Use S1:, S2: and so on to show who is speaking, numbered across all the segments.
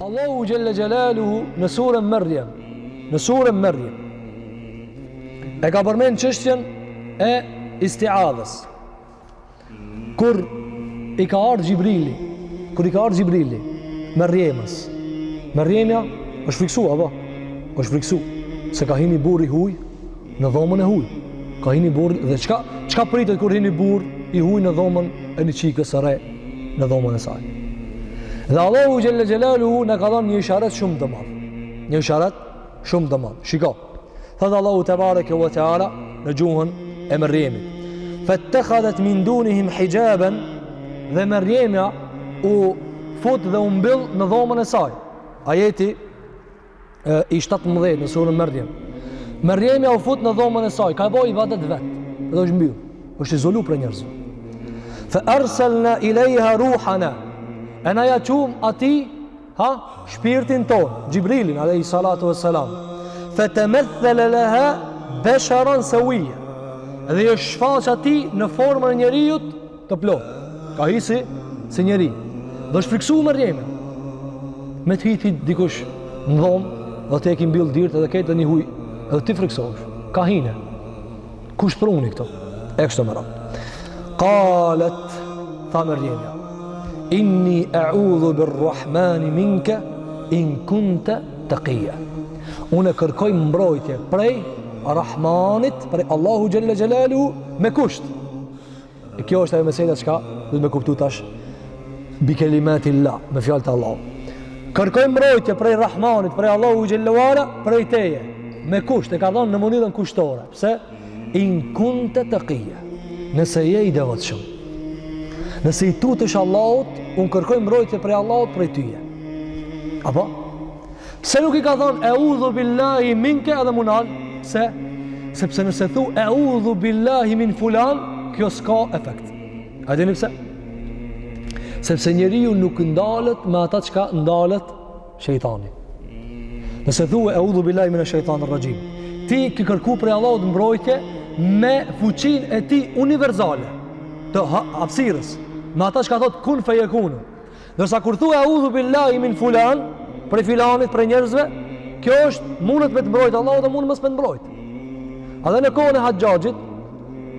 S1: Allahu Gjelle Gjelaluhu në surën Mërjem e ka përmen çështjen e istiadhës. Kur i ka ardhur Gjibrili Mërjemja është friksu, apo? është friksu se ka hini burri huj në dhomën e huj. Ka hini burri dhe çka pritet kur hini burr i huj në dhomën e një qikës së re në dhomën e saj. Dhe Allahu Gjelle Gjelaluhu në ka dhënë një isharet shumë të madh. Shiko. Thëtë Allahu Tebareke wa Teala në gjuhën e Mërjemit. Fattakhadhat min dunihim hijaban, dhe Mërjemja u fut dhe u mbyll në dhomën e saj. Ajeti i 17 në surën Mërjem. Mërjemja u fut në dhomën e saj, ka bëj ibadet vet, dhe është mbyll, është izolu për njerëzve. Fa arsalna ilayha ruhana, e na ja çum ati shpirtin ton, Gjibrilin alayhi salatu wassalam. Fa tamathhala laha basharan sawiya, dhe i shfaq ati në formën e njeriut të plot. Ka hisi si njeri. Dhe është friksu Mërjemja. Me të hiti dikush në dhomë, dhe të e ki mbyll dirët edhe ketë dhe një huj, edhe ti friksosh. Ka hine. Kush pruni këto? E kështë të mëra. Qalet, tha Mërjemja, inni a'udhu birrahmani minka in kunta taqiyya. Unë kërkoj mbrojtje prej Rahmanit, prej Allahu Gjelle Gjelaluhu me kusht. E kjo është ajo mesela çka duhet me kuptu tash bi kelimatillah, me fjalët e Allahut. Kërkoj mbrojtje prej Rahmanit, prej Allahu Gjellewala, prej teje, me kusht, e ka dhënë në mënyrën kushtore. Pse? In kunta taqiyya, nëse je i devotshëm. Nëse i tutesh Allahut, unë kërkoj mbrojtje prej Allahut, prej tyje. Apo? Pse nuk i ka thënë eudhu billahi minke edhe munal? Pse? Sepse nëse thu eudhu billahi min fulan, kjo s'ka efekt. A dini pse? Sepse njeriu nuk ndalet me ata çka ndalet shejtani. Nëse thua eudhu billahi minash shaitanir rajim, ti ke kërku prej Allahut mbrojtje me fuqinë e tij universale të hapësirës, me ata çka thot kun feyekun. Ndërsa kur thua eudhu billahi min fulan, prej filanit, prej njerëzve, kjo është mundet me të mbrojtë Allahu dhe mundet mos me të mbrojtë. A dhe në kohën e Haxhaxhit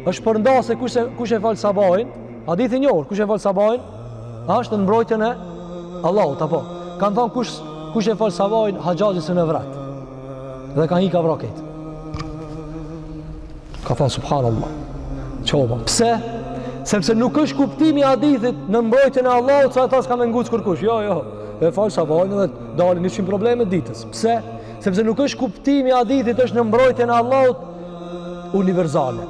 S1: është përndase kush e fal sabahin, hadithi i njohur, kush e fal sabahin, është në mbrojtjen e Allahut, apo. Kanë thonë kush e fal sabahin, Haxhaxhi së në vrat. Dhe ka hika vraket. Ka thonë subhanallah. Qoba. Pse? Sepse nuk është kuptimi i hadithit në mbrojtjen e Allahut, sa ata s'kanë ngucë kërkush. Jo. E fal sabahin dhe dalin 100 probleme ditës. Pse? Sepse nuk është kuptimi i hadithit është në mbrojtjen e Allahut universale.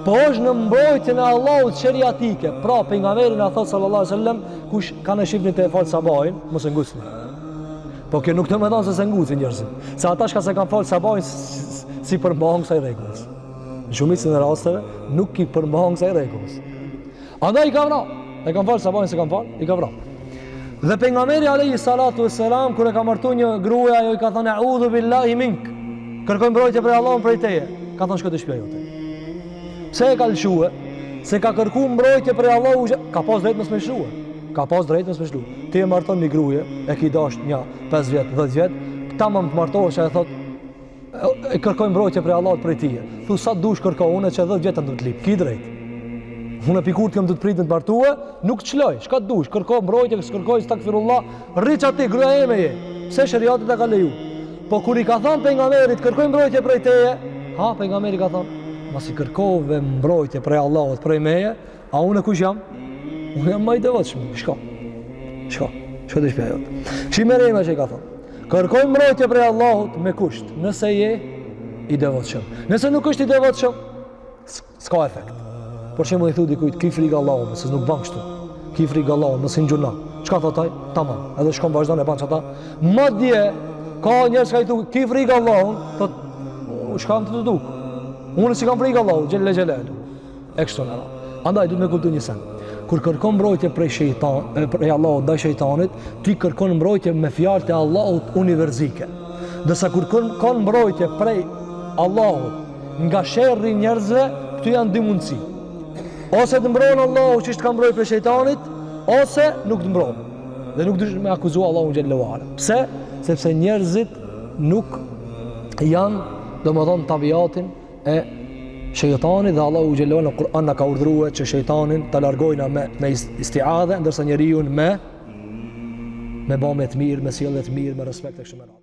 S1: Po është në mbrojtjen e Allahut sheriatike. Pra pejgamberi na thot sallallahu alaihi wasallam, kush kanë shifrin të fal sabahin, mos e ngucni. Po kjo nuk do të thonë se se ngucin njerëzit. Se ata që se kanë fal sabahin si përmbahën kësaj rregullës. Në shumicën e rasteve nuk i përmbahën kësaj rregullës. Andaj i ka vrarë. E kanë fal sabahin se kanë fal, i ka vrarë. Dhe pejgamberi alayhi salatu wassalam kur e ka martuar një gruaja, ajo i ka thënë a'udhu billahi mink. Kërkoj mbrojtje prej Allahut prej teje. Ka thënë shko te shtëpia jote. Pse e ka lëshue? Se ka kërku mbrojtje prej Allahu, ka pas drejt mos me lëshue. Ti e marton një gruje, e ki dash një 5 vjet, 10 vjet, ta më të martohesh e thot e kërkoj mbrojtje prej Allahut prej tije. Thu sa dush kërko, unë që 10 vjet të lip, ki drejt. Unë pikurt kam të prit në të martue, nuk të çloj, shka të dush, kërko mbrojtje, kërkoj stakfirullah, rriç aty gruaja ime je. Pse sheriati ta ka leju. Po kur i ka thënë pejgamberit kërkoj mbrojtje prej teje, pejgamberi ka thënë mos i kërkove mbrojtje prej Allahut, prej meje, a unë kush jam? Unë jam më i devotshëm. Shko të shtëpia jote. Shi Mërjemja që i ka thënë, kërkoj mbrojtje prej Allahut me kusht, nëse je i devotshëm. Nëse nuk është i devotshëm, s'ka efekt. Por shembull i thu dikujt, ki frikë Allahut, se nuk bën kështu. Ki frikë Allahut, mos i ngjuna. Çka thot ai? Tamam. Edhe shkon vazhdon e bën çata. Madje ka njerëz që i thu, ki frikë Allahut, thot, shkam të duk. Unë si kam frikë Allahut, Gjelle Gjelaluhu. E kështu në radhë. Andaj duhet me kuptu një sen. Kur kërkon mbrojtje prej Allahut ndaj shejtanit, ti kërkon mbrojtje me fjalët e Allahut univerzike. Dërsa kur kërkon mbrojtje prej Allahut nga sherrri njerëzve, këtu janë dy mundësi. Ose të mbron Allahu që të ka mbrojtje prej shejtanit, ose nuk të mbron. dhe nuk duhet me akuzu Allahun xhallahu ala. Pse? Sepse njerëzit nuk janë, domethënë, tabiatin e shejtanit, dhe Allahu xhallahu ala në Kur'an na ka urdhëruar që shejtanin ta largojna me isti'adhe, ndërsa njeriu me bëmë të mirë, me sjellje të mirë, me respekt e kështu me radhë.